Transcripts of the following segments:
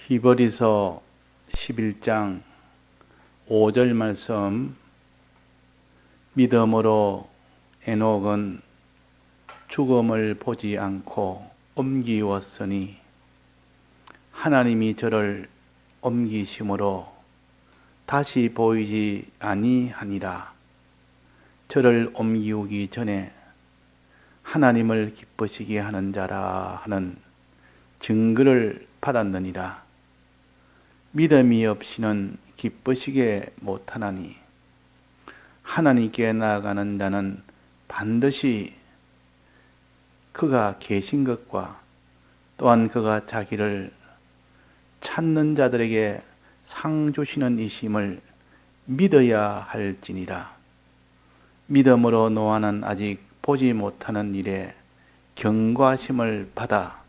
히브리서 11장 5절 말씀. 믿음으로 에녹은 죽음을 보지 않고 옮기웠으니 하나님이 저를 옮기심으로 다시 보이지 아니하니라. 저를 옮기우기 전에 하나님을 기쁘시게 하는 자라 하는 증거를 받았느니라. 믿음이 없이는 기쁘시게 못하나니 하나님께 나아가는 자는 반드시 그가 계신 것과 또한 그가 자기를 찾는 자들에게 상 주시는 이심을 믿어야 할지니라. 믿음으로 노아는 아직 보지 못하는 일에 경과심을 받아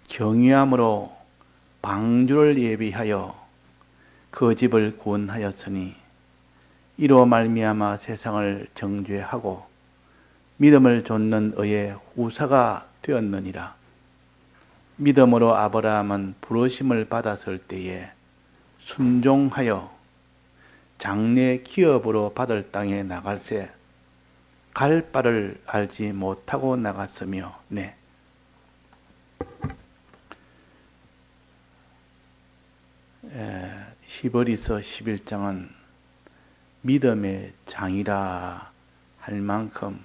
경유함으로 방주를 예비하여 그 집을 구원하였으니 이로 말미암아 세상을 정죄하고 믿음을 좇는 의의 후사가 되었느니라. 믿음으로 아브라함은 부르심을 받았을 때에 순종하여 장래 기업으로 받을 땅에 나갈새 갈 바를 알지 못하고 나갔으며 히브리서 11장은 믿음의 장이라 할 만큼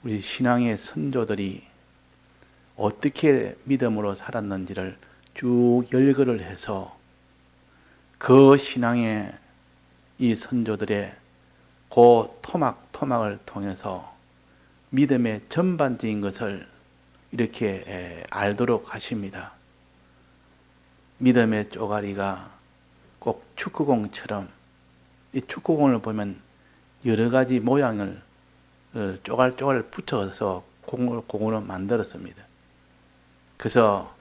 우리 신앙의 선조들이 어떻게 믿음으로 살았는지를 쭉 열거를 해서 그 신앙의 이 선조들의 그 토막을 통해서 믿음의 전반적인 것을 이렇게 알도록 하십니다. 믿음의 쪼가리가 꼭 축구공처럼, 이 축구공을 보면 여러 가지 모양을 쪼갈쪼갈 붙여서 공으로 만들었습니다. 그래서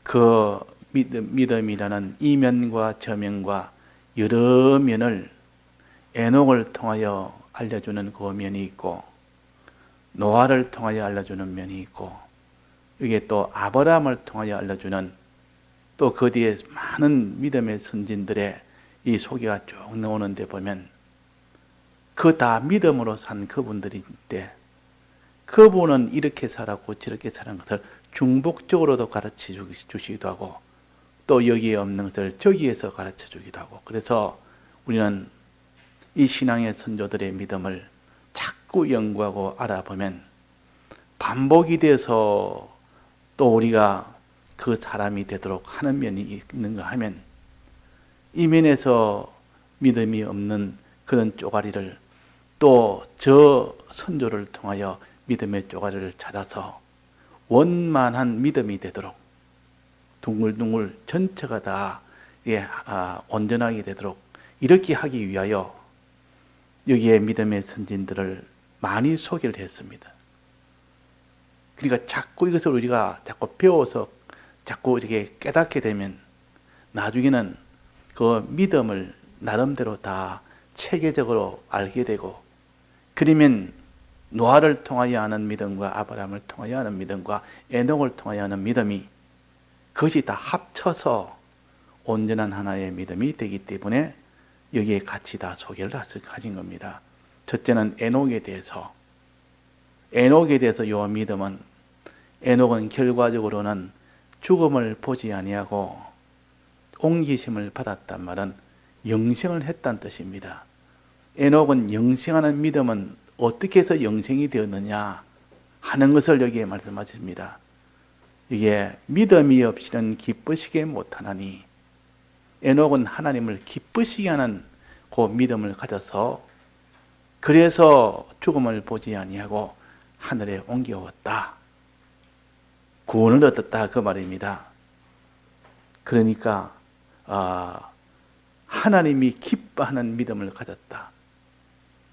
그 믿음이라는 이면과 저면과 여러 면을 에녹을 통하여 알려주는 그 면이 있고, 노아를 통하여 알려주는 면이 있고, 이게 또 아브라함을 통하여 알려주는, 또 그 뒤에 많은 믿음의 선진들의 이 소개가 쭉 나오는데 보면 그 다 믿음으로 산 그분들인데, 그분은 이렇게 살았고 저렇게 사는 것을 중복적으로도 가르쳐 주시기도 하고, 또 여기에 없는 것을 저기에서 가르쳐 주기도 하고, 그래서 우리는 이 신앙의 선조들의 믿음을 자꾸 연구하고 알아보면 반복이 돼서 또 우리가 그 사람이 되도록 하는 면이 있는가 하면, 이 면에서 믿음이 없는 그런 쪼가리를 또 저 선조를 통하여 믿음의 쪼가리를 찾아서 원만한 믿음이 되도록, 둥글둥글 전체가 다 온전하게 되도록 이렇게 하기 위하여 여기에 믿음의 선진들을 많이 소개를 했습니다. 그러니까 자꾸 이것을 우리가 자꾸 배워서 자꾸 이렇게 깨닫게 되면 나중에는 그 믿음을 나름대로 다 체계적으로 알게 되고, 그러면 노아를 통하여 하는 믿음과 아브라함을 통하여 하는 믿음과 에녹을 통하여 하는 믿음이, 그것이 다 합쳐서 온전한 하나의 믿음이 되기 때문에 여기에 같이 다 소개를 가진 겁니다. 첫째는 에녹에 대해서 요 믿음은, 에녹은 결과적으로는 죽음을 보지 아니하고 옮기심을 받았단 말은 영생을 했다는 뜻입니다. 에녹은 영생하는 믿음은 어떻게 해서 영생이 되었느냐 하는 것을 여기에 말씀하십니다. 이게 믿음이 없이는 기쁘시게 못하나니, 에녹은 하나님을 기쁘시게 하는 그 믿음을 가져서 그래서 죽음을 보지 아니하고 하늘에 옮겨왔다, 구원을 얻었다, 그 말입니다. 그러니까 하나님이 기뻐하는 믿음을 가졌다.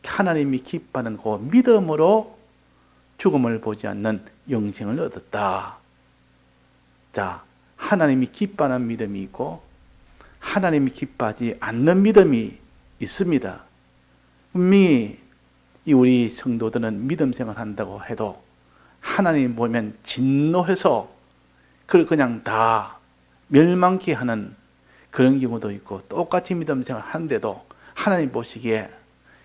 하나님이 기뻐하는 그 믿음으로 죽음을 보지 않는 영생을 얻었다. 자, 하나님이 기뻐하는 믿음이 있고 하나님이 기뻐하지 않는 믿음이 있습니다. 분명히 우리 성도들은 믿음 생활한다고 해도 하나님 보면 진노해서 그걸 그냥 다 멸망케 하는 그런 경우도 있고, 똑같이 믿음 생활 하는데도 하나님 보시기에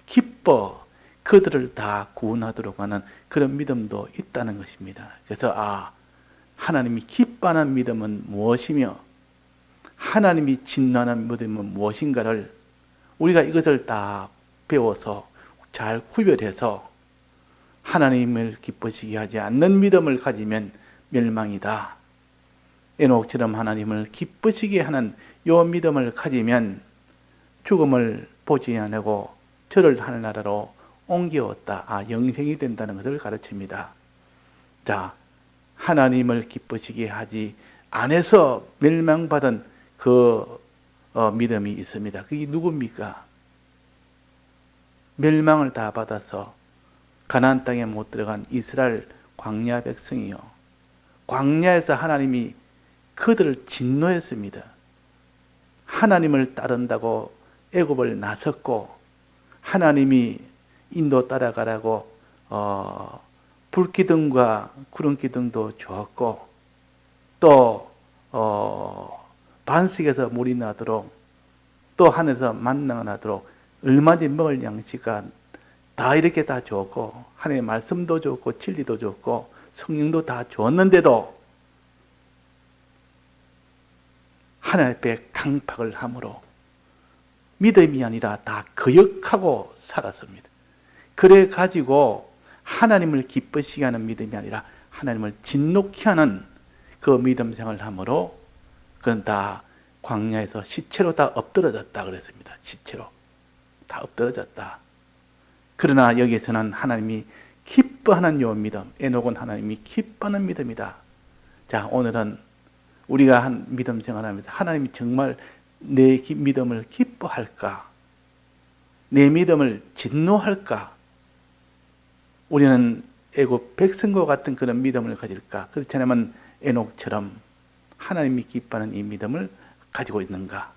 기뻐 그들을 다 구원하도록 하는 그런 믿음도 있다는 것입니다. 그래서 하나님이 기뻐하는 믿음은 무엇이며 하나님이 진노하는 믿음은 무엇인가를 우리가 이것을 다 배워서 잘 구별해서 하나님을 기쁘시게 하지 않는 믿음을 가지면 멸망이다. 에녹처럼 하나님을 기쁘시게 하는 이 믿음을 가지면 죽음을 보지 않고 저를 하늘나라로 옮겨왔다. 영생이 된다는 것을 가르칩니다. 자, 하나님을 기쁘시게 하지 않아서 멸망받은 그 믿음이 있습니다. 그게 누굽니까? 멸망을 다 받아서 가나안 땅에 못 들어간 이스라엘 광야 백성이요. 광야에서 하나님이 그들을 진노했습니다. 하나님을 따른다고 애굽을 나섰고 하나님이 인도 따라가라고 불기둥과 구름기둥도 주었고 또 반석에서 물이 나도록 또 하늘에서 만나가 나도록 얼마든지 먹을 양식과 다 이렇게 다 줬고 하나님의 말씀도 줬고 진리도 줬고 성령도 다 줬는데도 하나님 앞에 강팍을 함으로 믿음이 아니라 다 거역하고 살았습니다. 그래 가지고 하나님을 기쁘시게 하는 믿음이 아니라 하나님을 진노케 하는 그 믿음 생활을 함으로 그건 다 광야에서 시체로 다 엎드러졌다 그랬습니다. 시체로 다 엎드러졌다. 그러나 여기에서는 하나님이 기뻐하는 요 믿음, 에녹은 하나님이 기뻐하는 믿음이다. 자, 오늘은 우리가 한 믿음 생활하면서 하나님이 정말 내 믿음을 기뻐할까? 내 믿음을 진노할까? 우리는 애굽 백성과 같은 그런 믿음을 가질까? 그렇지 않으면 에녹처럼 하나님이 기뻐하는 이 믿음을 가지고 있는가?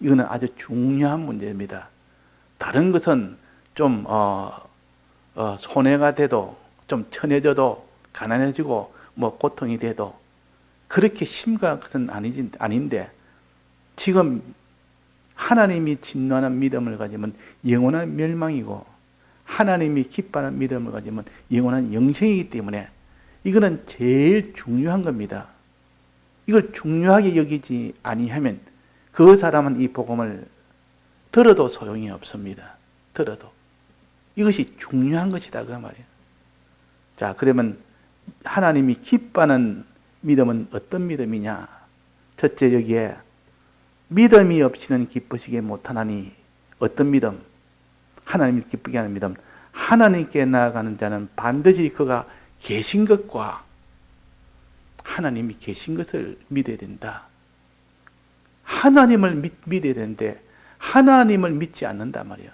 이거는 아주 중요한 문제입니다. 다른 것은 좀 손해가 돼도 좀 천해져도 가난해지고 뭐 고통이 돼도 그렇게 심각한 것은 아닌데 지금 하나님이 진노하는 믿음을 가지면 영원한 멸망이고 하나님이 기뻐하는 믿음을 가지면 영원한 영생이기 때문에 이거는 제일 중요한 겁니다. 이걸 중요하게 여기지 아니하면 그 사람은 이 복음을 들어도 소용이 없습니다. 들어도. 이것이 중요한 것이다 그 말이에요. 자, 그러면 하나님이 기뻐하는 믿음은 어떤 믿음이냐? 첫째, 여기에 믿음이 없이는 기쁘시게 못하나니 어떤 믿음? 하나님을 기쁘게 하는 믿음. 하나님께 나아가는 자는 반드시 그가 계신 것과 하나님이 계신 것을 믿어야 된다. 하나님을 믿어야 되는데 하나님을 믿지 않는단 말이야.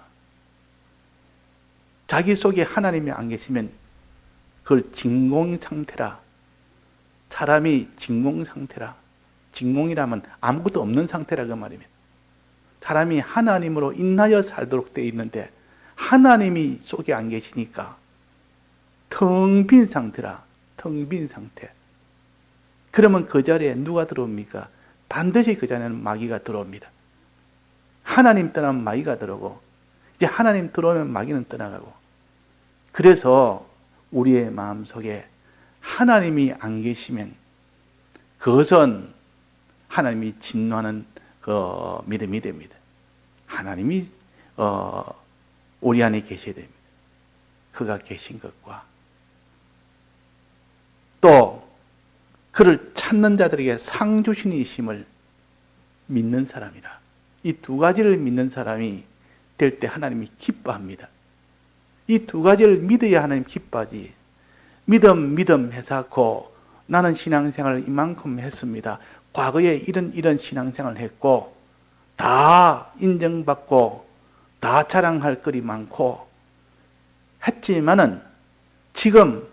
자기 속에 하나님이 안 계시면 그걸 진공 상태라. 사람이 진공 상태라. 진공이라면 아무것도 없는 상태라 그 말입니다. 사람이 하나님으로 인하여 살도록 되어 있는데 하나님이 속에 안 계시니까 텅 빈 상태라. 텅 빈 상태. 그러면 그 자리에 누가 들어옵니까? 반드시 그 자리에는 마귀가 들어옵니다. 하나님 떠나면 마귀가 들어오고 이제 하나님 들어오면 마귀는 떠나가고 그래서 우리의 마음속에 하나님이 안 계시면 그것은 하나님이 진노하는 그 믿음이 됩니다. 하나님이 우리 안에 계셔야 됩니다. 그가 계신 것과 또 그를 찾는 자들에게 상 주신이심을 믿는 사람이라. 이 두 가지를 믿는 사람이 될 때 하나님이 기뻐합니다. 이 두 가지를 믿어야 하나님 기뻐하지. 믿음 해서고 나는 신앙생활을 이만큼 했습니다. 과거에 이런 신앙생활을 했고 다 인정받고 다 자랑할 것이 많고 했지만은 지금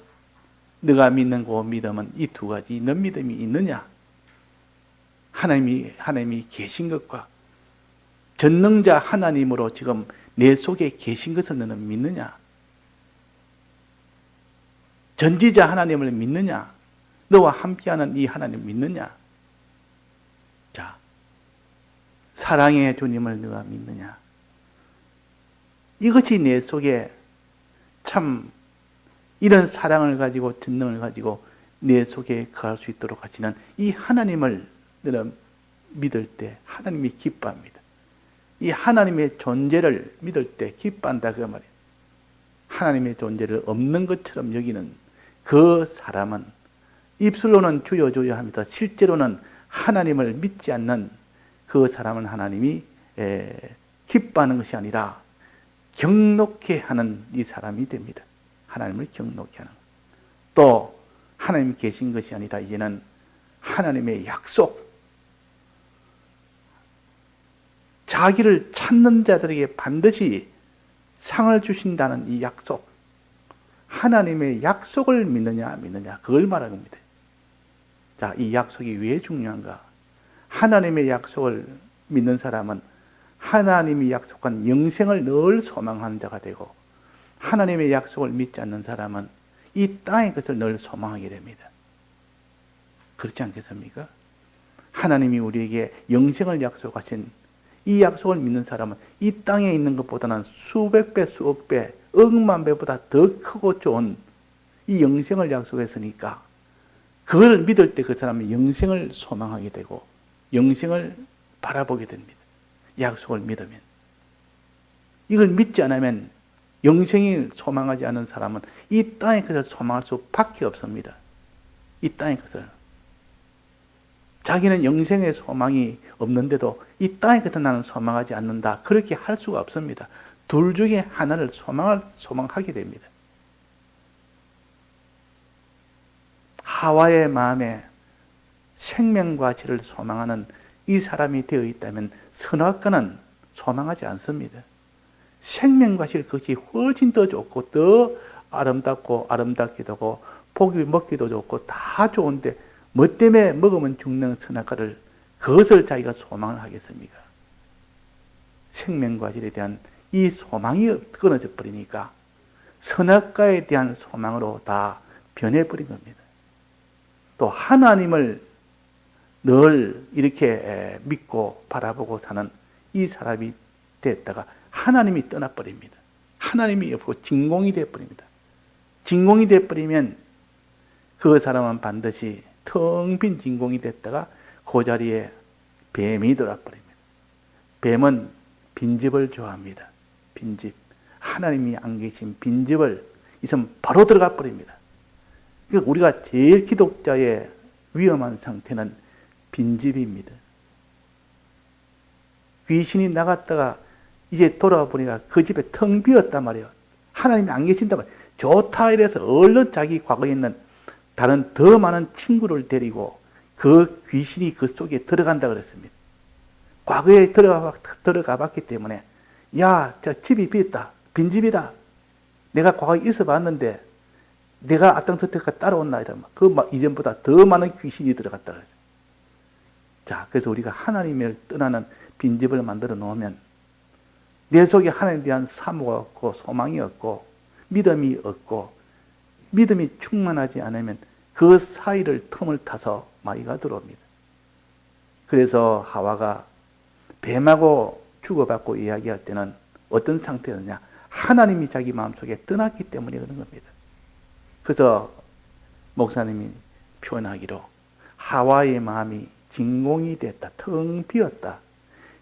네가 믿는 그 믿음은 이 두 가지 너 믿음이 있느냐? 하나님이 계신 것과 전능자 하나님으로 지금 내 속에 계신 것을 너는 믿느냐? 전지자 하나님을 믿느냐? 너와 함께하는 이 하나님 믿느냐? 자, 사랑의 주님을 너가 믿느냐? 이것이 내 속에 참 이런 사랑을 가지고 전능을 가지고 내 속에 거할 수 있도록 하시는 이 하나님을 너는 믿을 때 하나님이 기뻐합니다. 이 하나님의 존재를 믿을 때 기뻐한다 그 말이에요. 하나님의 존재를 없는 것처럼 여기는 그 사람은 입술로는 주여 주여 합니다. 실제로는 하나님을 믿지 않는 그 사람은 하나님이 기뻐하는 것이 아니라 경록해 하는 이 사람이 됩니다. 하나님을 경록해 하는. 또 하나님 계신 것이 아니라 이제는 하나님의 약속, 자기를 찾는 자들에게 반드시 상을 주신다는 이 약속, 하나님의 약속을 믿느냐 그걸 말하는 겁니다. 자, 이 약속이 왜 중요한가? 하나님의 약속을 믿는 사람은 하나님이 약속한 영생을 늘 소망하는 자가 되고, 하나님의 약속을 믿지 않는 사람은 이 땅의 것을 늘 소망하게 됩니다. 그렇지 않겠습니까? 하나님이 우리에게 영생을 약속하신 이 약속을 믿는 사람은 이 땅에 있는 것보다는 수백 배, 수억 배, 억만 배보다 더 크고 좋은 이 영생을 약속했으니까 그걸 믿을 때 그 사람은 영생을 소망하게 되고 영생을 바라보게 됩니다. 약속을 믿으면. 이걸 믿지 않으면 영생이 소망하지 않은 사람은 이 땅의 것을 소망할 수밖에 없습니다. 이 땅의 것을. 자기는 영생의 소망이 없는데도 이 땅의 것을 나는 소망하지 않는다. 그렇게 할 수가 없습니다. 둘 중에 하나를 소망하게 됩니다. 하와의 마음에 생명과 질을 소망하는 이 사람이 되어 있다면 선악과는 소망하지 않습니다. 생명과 질 그것이 훨씬 더 좋고 더 아름답고 아름답기도 하고 보기 먹기도 좋고 다 좋은데 뭐 때문에 먹으면 죽는 선악과를 그것을 자기가 소망을 하겠습니까? 생명과 질에 대한 이 소망이 끊어져 버리니까 선악과에 대한 소망으로 다 변해버린 겁니다. 또 하나님을 늘 이렇게 믿고 바라보고 사는 이 사람이 됐다가 하나님이 떠나버립니다. 하나님이 없고 진공이 되어버립니다. 진공이 되어버리면 그 사람은 반드시 텅 빈 진공이 됐다가 그 자리에 뱀이 들어버립니다. 뱀은 빈집을 좋아합니다. 빈집. 하나님이 안 계신 빈집을 있으면 바로 들어가 버립니다. 그러니까 우리가 제일 기독자의 위험한 상태는 빈집입니다. 귀신이 나갔다가 이제 돌아와 보니까 그 집에 텅 비었단 말이에요. 하나님이 안 계신단 말이에요. 좋다 이래서 얼른 자기 과거에 있는 다른 더 많은 친구를 데리고 그 귀신이 그 속에 들어간다 그랬습니다. 과거에 들어가 봤기 때문에 야, 저 집이 비었다. 빈집이다. 내가 과거에 있어 봤는데 내가 앞장서니까 따라온나 이러면 그 이전보다 더 많은 귀신이 들어갔다 그랬어요. 자, 그래서 우리가 하나님을 떠나는 빈집을 만들어 놓으면 내 속에 하나님에 대한 사모가 없고 소망이 없고 믿음이 없고 믿음이 충만하지 않으면 그 사이를 틈을 타서 마귀가 들어옵니다. 그래서 하와가 뱀하고 주고받고 이야기할 때는 어떤 상태였냐? 하나님이 자기 마음속에 떠났기 때문에 그런 겁니다. 그래서 목사님이 표현하기로 하와의 마음이 진공이 됐다. 텅 비었다.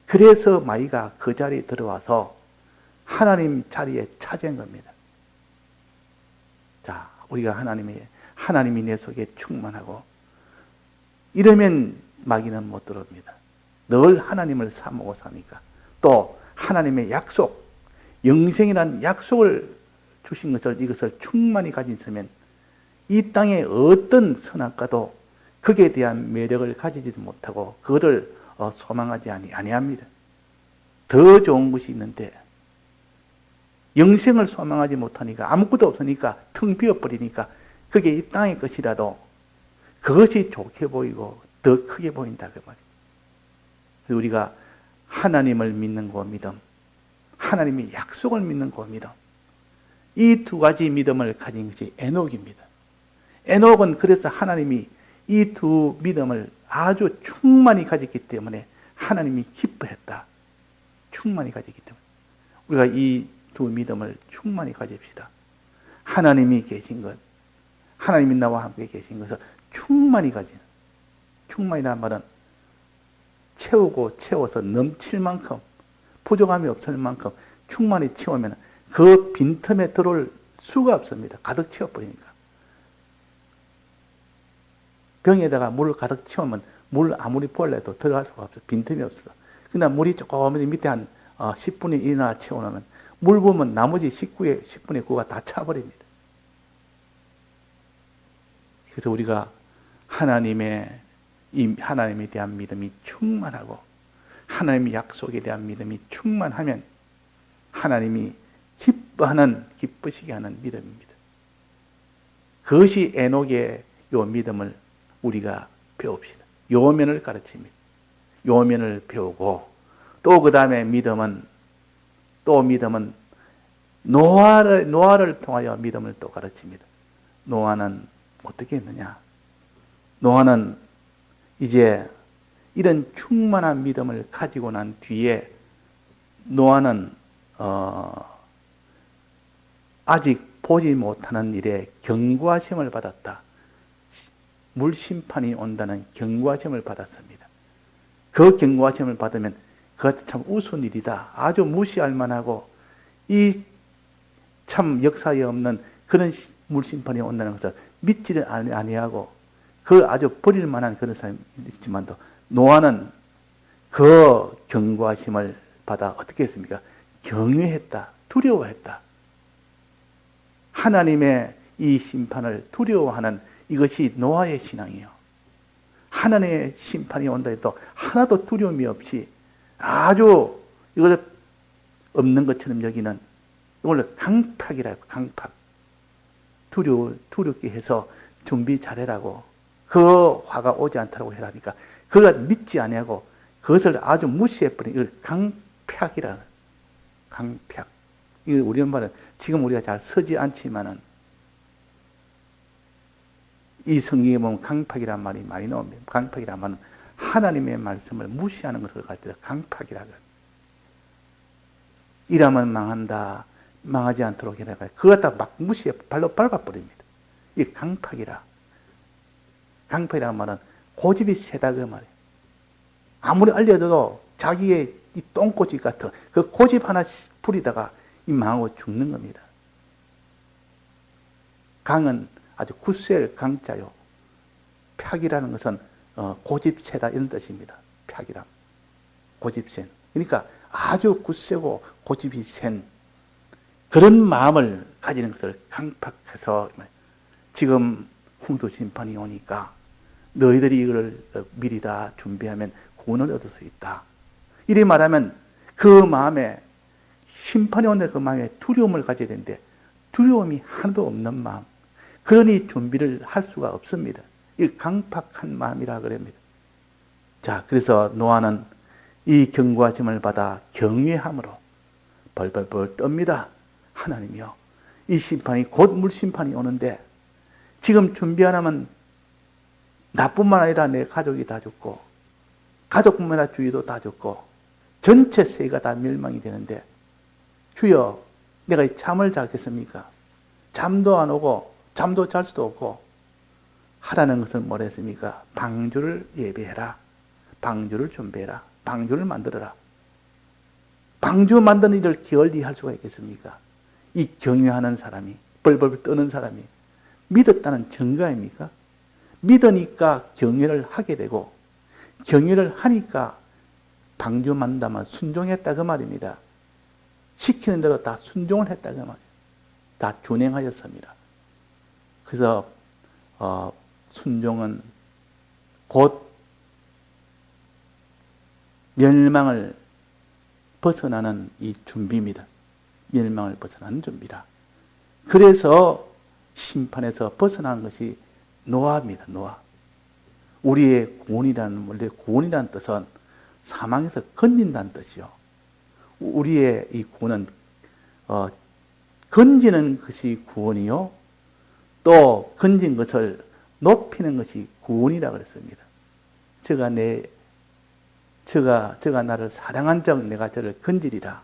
그래서 마귀가 그 자리에 들어와서 하나님 자리에 차지한 겁니다. 자, 우리가 하나님이 내 속에 충만하고 이러면 마귀는 못 들어옵니다. 늘 하나님을 사모고 사니까. 또 하나님의 약속, 영생이라는 약속을 주신 이것을 충만히 가진 있으면 이 땅에 어떤 선악과도 거기에 대한 매력을 가지지도 못하고 그거를 소망하지 아니합니다. 더 좋은 것이 있는데 영생을 소망하지 못하니까 아무것도 없으니까 텅 비어버리니까 그게 이 땅의 것이라도 그것이 좋게 보이고 더 크게 보인다 그 말이에요. 우리가 하나님을 믿는 그 믿음, 하나님의 약속을 믿는 그 믿음, 이 두 가지 믿음을 가진 것이 에녹입니다. 에녹은 그래서 하나님이 이 두 믿음을 아주 충만히 가졌기 때문에 하나님이 기뻐했다. 충만히 가졌기 때문에. 우리가 이 두 믿음을 충만히 가집시다. 하나님이 계신 것, 하나님이 나와 함께 계신 것을 충만히 가지는, 충만이라는 말은 채우고 채워서 넘칠 만큼, 부족함이 없을 만큼 충만히 채우면 그 빈틈에 들어올 수가 없습니다. 가득 채워버리니까. 병에다가 물을 가득 채우면 물 아무리 부을래도 들어갈 수가 없어. 빈틈이 없어. 근데 물이 조금 밑에 한 10분의 1이나 채워놓으면 물 부으면 나머지 10분의 9가 다 차버립니다. 그래서 우리가 하나님에 대한 믿음이 충만하고 하나님의 약속에 대한 믿음이 충만하면 하나님이 기쁘시게 하는 믿음입니다. 그것이 에녹의 요 믿음을 우리가 배웁시다. 요면을 가르칩니다. 요면을 배우고 또 그 다음에 믿음은 노아를 통하여 믿음을 또 가르칩니다. 노아는 어떻게 했느냐? 노아는 이제 이런 충만한 믿음을 가지고 난 뒤에 노아는 아직 보지 못하는 일에 경고하심을 받았다. 물심판이 온다는 경고하심을 받았습니다. 그 경고하심을 받으면 그것 참 우스운 일이다. 아주 무시할 만하고 이 참 역사에 없는 그런 물심판이 온다는 것을 믿지를 아니하고 그걸 아주 버릴 만한 그런 사람이 있지만도 노아는 그 경고하심을 받아 어떻게 했습니까? 경외했다. 두려워했다. 하나님의 이 심판을 두려워하는 이것이 노아의 신앙이에요. 하나님의 심판이 온다 해도 하나도 두려움이 없이 아주 이걸 없는 것처럼 여기는 이걸 강팍이라고. 강팍. 두렵게 해서 준비 잘해라고. 그 화가 오지 않다고 해라니까 그걸 믿지 아니하고 그것을 아주 무시해버린 이걸 강팍이라는. 강팍. 이걸 우리 말은 지금 우리가 잘 쓰지 않지만은 이 성경에 보면 강팍이란 말이 많이 나옵니다. 강팍이란 말은 하나님의 말씀을 무시하는 것을 가지고 강팍이라고. 이러면 망한다. 망하지 않도록 해라가 그거 갖다 막 무시해 발로 밟아버립니다. 이 강팍이라. 강팍이라는 말은 고집이 세다 그 말이에요. 아무리 알려줘도 자기의 이 똥꼬집 같은 그 고집 하나 부리다가 이 망하고 죽는 겁니다. 강은 아주 굳셀 강자요. 팍이라는 것은 고집세다 이런 뜻입니다. 팍이란 고집센. 그러니까 아주 굳세고 고집이 센 그런 마음을 가지는 것을 강팍해서 지금 홍수 심판이 오니까 너희들이 이걸 미리 다 준비하면 구원을 얻을 수 있다. 이리 말하면 그 마음에 심판이 오는 그 마음에 두려움을 가져야 되는데 두려움이 하나도 없는 마음. 그러니 준비를 할 수가 없습니다. 이 강팍한 마음이라 그럽니다. 자, 그래서 노아는 이 경고하심을 받아 경외함으로 벌벌벌 떱니다. 하나님이요. 이 심판이 곧 물심판이 오는데 지금 준비 안 하면 나뿐만 아니라 내 가족이 다 죽고 가족뿐만 아니라 주위도 다 죽고 전체 세계가 다 멸망이 되는데 주여 내가 잠을 자겠습니까? 잠도 안 오고 잠도 잘 수도 없고 하라는 것은 뭐랬습니까? 방주를 예배해라. 방주를 준비해라. 방주를 만들어라. 방주 만드는 일을 게을리 할 수가 있겠습니까? 이 경외하는 사람이 벌벌 떠는 사람이 믿었다는 증거 아닙니까? 믿으니까 경외를 하게 되고 경외를 하니까 방주 만다면 순종했다 그 말입니다. 시키는 대로 다 순종을 했다 그 말이에요. 다 준행하였습니다. 그래서 순종은 곧 멸망을 벗어나는 이 준비입니다. 멸망을 벗어나는 준비라. 그래서 심판에서 벗어나는 것이 노아입니다. 노아. 우리의 구원이라는 원래 구원이라는 뜻은 사망에서 건진다는 뜻이요. 우리의 이 구원은 건지는 것이 구원이요. 또 건진 것을 높이는 것이 구원이라 그랬습니다. 저가 나를 사랑한 적 내가 저를 건지리라.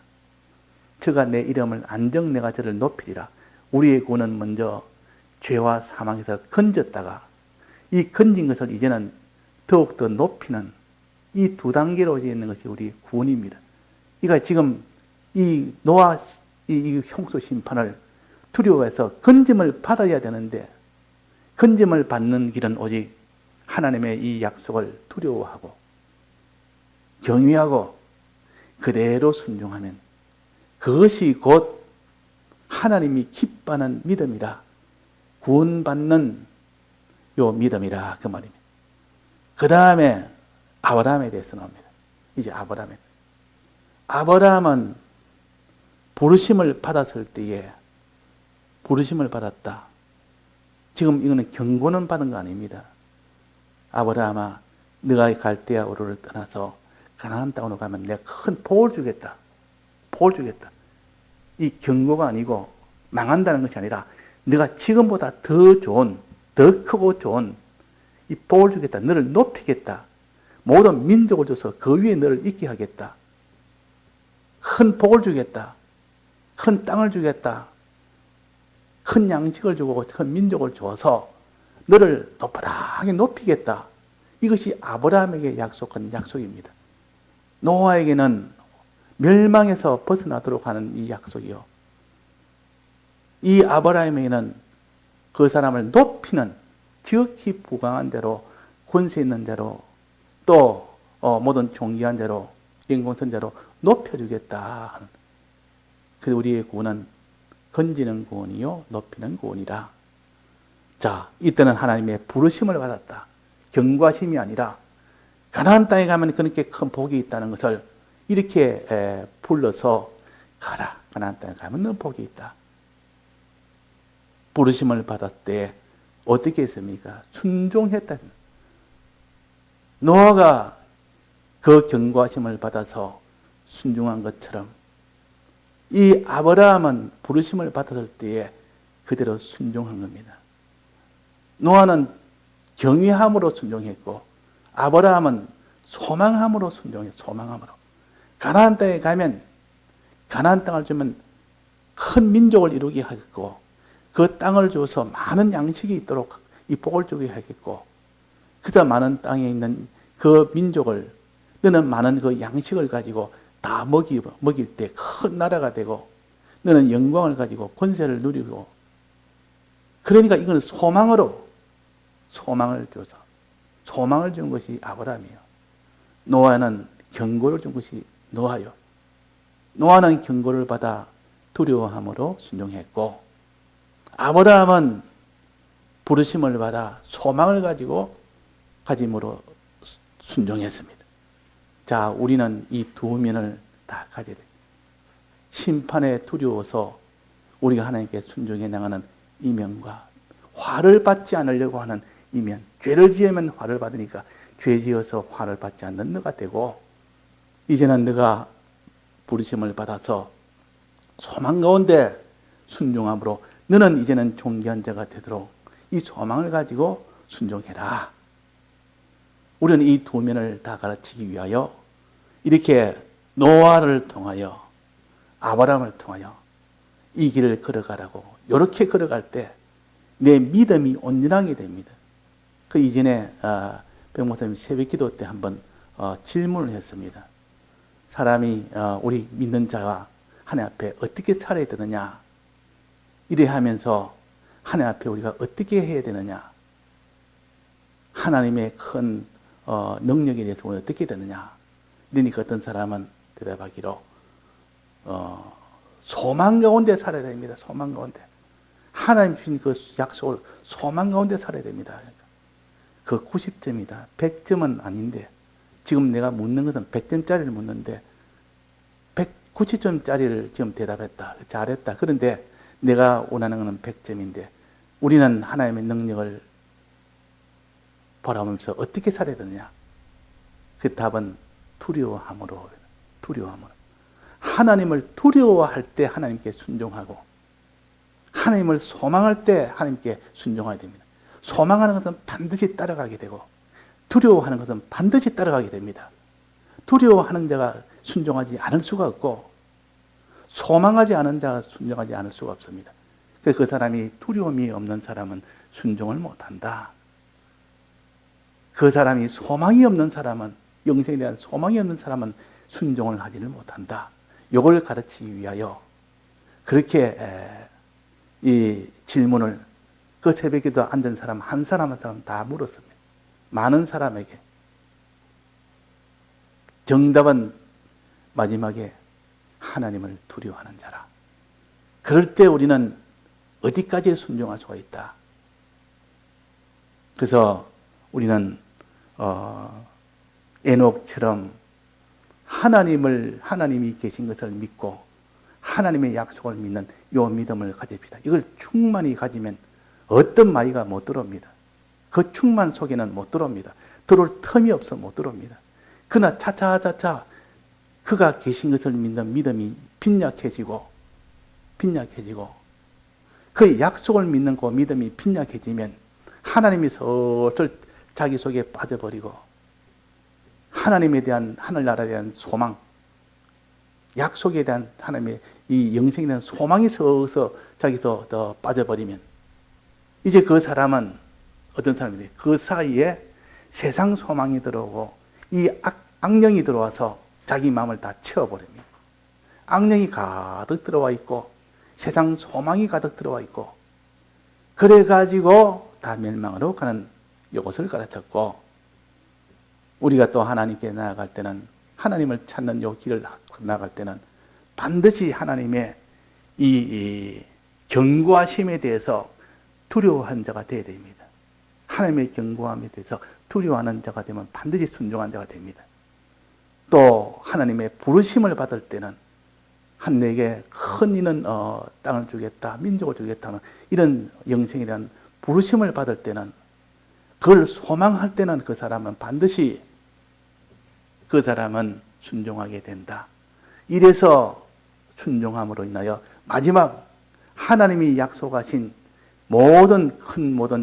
저가 내 이름을 안 적 내가 저를 높이리라. 우리의 구원은 먼저 죄와 사망에서 건졌다가 이 건진 것을 이제는 더욱더 높이는 이 두 단계로 있는 것이 우리 구원입니다. 그러니까 지금 이 노아 이 홍수 심판을 두려워해서 건짐을 받아야 되는데 건짐을 받는 길은 오직 하나님의 이 약속을 두려워하고 경외하고 그대로 순종하면 그것이 곧 하나님이 기뻐하는 믿음이라 구원받는 요 믿음이라 그 말입니다. 그 다음에 아브라함에 대해서 나옵니다. 이제 아브라함은 부르심을 받았을 때에 부르심을 받았다. 지금 이거는 경고는 받은 거 아닙니다. 아브라함아, 네가 갈대아 우르를 떠나서 가나안 땅으로 가면 내가 큰 복을 주겠다. 복을 주겠다. 이 경고가 아니고 망한다는 것이 아니라 네가 지금보다 더 좋은, 더 크고 좋은 이 복을 주겠다. 너를 높이겠다. 모든 민족을 줘서 그 위에 너를 있게 하겠다. 큰 복을 주겠다. 큰 땅을 주겠다. 큰 양식을 주고 큰 민족을 줘서 너를 높아하게 높이겠다. 이것이 아브라함에게 약속한 약속입니다. 노아에게는 멸망에서 벗어나도록 하는 이 약속이요. 이 아브라함에게는 그 사람을 높이는 지극히 부강한 대로 권세 있는 자로 또 모든 존귀한 자로 영광선자로 높여주겠다. 그래서 우리의 구원은 건지는 구원이요 높이는 구원이라. 자, 이때는 하나님의 부르심을 받았다. 경과심이 아니라 가나안 땅에 가면 그렇게 큰 복이 있다는 것을 이렇게 불러서 가라. 가나안 땅에 가면 너 복이 있다. 부르심을 받았대. 어떻게 했습니까? 순종했다. 노아가 그 경과심을 받아서 순종한 것처럼 이 아브라함은 부르심을 받았을 때에 그대로 순종한 겁니다. 노아는 경외함으로 순종했고 아브라함은 소망함으로 순종했어요. 소망함으로. 가나안 땅에 가면 가나안 땅을 주면 큰 민족을 이루게 하겠고 그 땅을 줘서 많은 양식이 있도록 이 복을 주게 하겠고 그저 많은 땅에 있는 그 민족을 너는 많은 그 양식을 가지고 다 먹일 때 큰 나라가 되고 너는 영광을 가지고 권세를 누리고 그러니까 이건 소망을 줘서 소망을 준 것이 아브라함이에요. 노아는 경고를 준 것이 노아요. 노아는 경고를 받아 두려워함으로 순종했고 아브라함은 부르심을 받아 소망을 가짐으로 순종했습니다. 자, 우리는 이 두 면을 다 가져야 됩니다. 심판에 두려워서 우리가 하나님께 순종해 나가는 이면과 화를 받지 않으려고 하는 이면, 죄를 지으면 화를 받으니까 죄 지어서 화를 받지 않는 너가 되고 이제는 너가 부르심을 받아서 소망 가운데 순종함으로 너는 이제는 존귀한 자가 되도록 이 소망을 가지고 순종해라. 우리는 이 두 면을 다 가르치기 위하여 이렇게 노아를 통하여 아브라함을 통하여 이 길을 걸어가라고 이렇게 걸어갈 때 내 믿음이 온전하게 됩니다. 그 이전에 백목사님 새벽기도 때 한번 질문을 했습니다. 사람이 우리 믿는 자가 하나님 앞에 어떻게 살아야 되느냐 이래 하면서 하나님 앞에 우리가 어떻게 해야 되느냐 하나님의 큰 능력에 대해서 우리가 어떻게 되느냐 그러니까 어떤 사람은 대답하기로 소망 가운데 살아야 됩니다. 소망 가운데 하나님 주신 그 약속을 소망 가운데 살아야 됩니다. 그 90점이다. 100점은 아닌데 지금 내가 묻는 것은 100점짜리를 묻는데 190점짜리를 지금 대답했다. 잘했다. 그런데 내가 원하는 것은 100점인데 우리는 하나님의 능력을 바라보면서 어떻게 살아야 되느냐? 그 답은 두려워함으로. 하나님을 두려워할 때 하나님께 순종하고 하나님을 소망할 때 하나님께 순종해야 됩니다. 소망하는 것은 반드시 따라가게 되고 두려워하는 것은 반드시 따라가게 됩니다. 두려워하는 자가 순종하지 않을 수가 없고 소망하지 않은 자가 순종하지 않을 수가 없습니다. 그래서 그 사람이 두려움이 없는 사람은 순종을 못한다. 그 사람이 소망이 없는 사람은, 영생에 대한 소망이 없는 사람은 순종을 하지를 못한다. 이걸 가르치기 위하여 그렇게 이 질문을 그 새벽에도 앉은 사람 한 사람 한 사람 다 물었습니다. 많은 사람에게. 정답은 마지막에 하나님을 두려워하는 자라. 그럴 때 우리는 어디까지 순종할 수가 있다. 그래서 우리는 에녹처럼 하나님이 계신 것을 믿고 하나님의 약속을 믿는 이 믿음을 가집시다. 이걸 충만히 가지면 어떤 마귀가 못 들어옵니다. 그 충만 속에는 못 들어옵니다. 들어올 틈이 없어 못 들어옵니다. 그러나 차차차차 그가 계신 것을 믿는 믿음이 빈약해지고 그 약속을 믿는 그 믿음이 빈약해지면 하나님이 슬슬 자기 속에 빠져버리고 하나님에 대한 하늘나라에 대한 소망, 약속에 대한 하나님의 이 영생에 대한 소망이 서서 자기서 더 빠져버리면 이제 그 사람은 어떤 사람인지 그 사이에 세상 소망이 들어오고 이 악령이 들어와서 자기 마음을 다 채워버립니다. 악령이 가득 들어와 있고 세상 소망이 가득 들어와 있고 그래가지고 다 멸망으로 가는 이것을 가르쳤고 우리가 또 하나님께 나아갈 때는 하나님을 찾는 이 길을 나아갈 때는 반드시 하나님의 이 견고하심에 대해서 두려워한 자가 되어야 됩니다. 하나님의 견고함에 대해서 두려워하는 자가 되면 반드시 순종한 자가 됩니다. 또 하나님의 부르심을 받을 때는 한 내게 큰 이는 땅을 주겠다, 민족을 주겠다 하는 이런 영생에 대한 부르심을 받을 때는 그걸 소망할 때는 그 사람은 반드시 그 사람은 순종하게 된다. 이래서 순종함으로 인하여 마지막 하나님이 약속하신 모든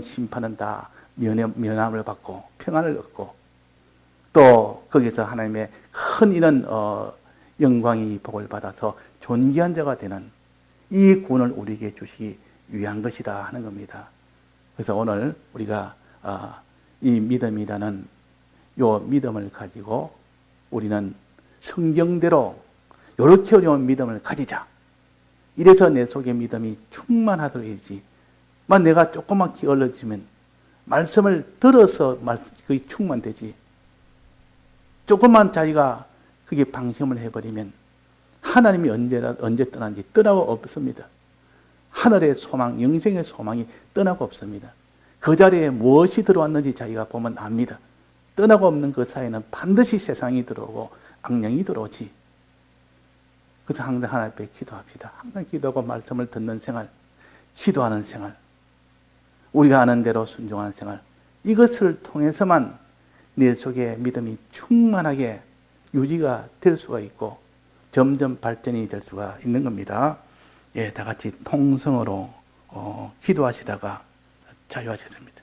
심판은 다 면함을 받고 평안을 얻고 또 거기서 하나님의 큰 이런 영광이 복을 받아서 존귀한 자가 되는 이 구원을 우리에게 주시기 위한 것이다 하는 겁니다. 그래서 오늘 우리가 이 믿음이라는 요 믿음을 가지고 우리는 성경대로 이렇게 어려운 믿음을 가지자. 이래서 내 속에 믿음이 충만하도록 해야지. 만 내가 조금만 기울어지면 말씀을 들어서 그게 충만되지. 조금만 자기가 그게 방심을 해버리면 하나님이 언제 떠난지 떠나고 없습니다. 하늘의 소망, 영생의 소망이 떠나고 없습니다. 그 자리에 무엇이 들어왔는지 자기가 보면 압니다. 떠나고 없는 그 사이에는 반드시 세상이 들어오고 악령이 들어오지. 그래서 항상 하나님 앞에 기도합시다. 항상 기도하고 말씀을 듣는 생활, 기도하는 생활, 우리가 아는 대로 순종하는 생활, 이것을 통해서만 내 속에 믿음이 충만하게 유지가 될 수가 있고 점점 발전이 될 수가 있는 겁니다. 예, 다 같이 통성으로 기도하시다가 자유하셨습니다.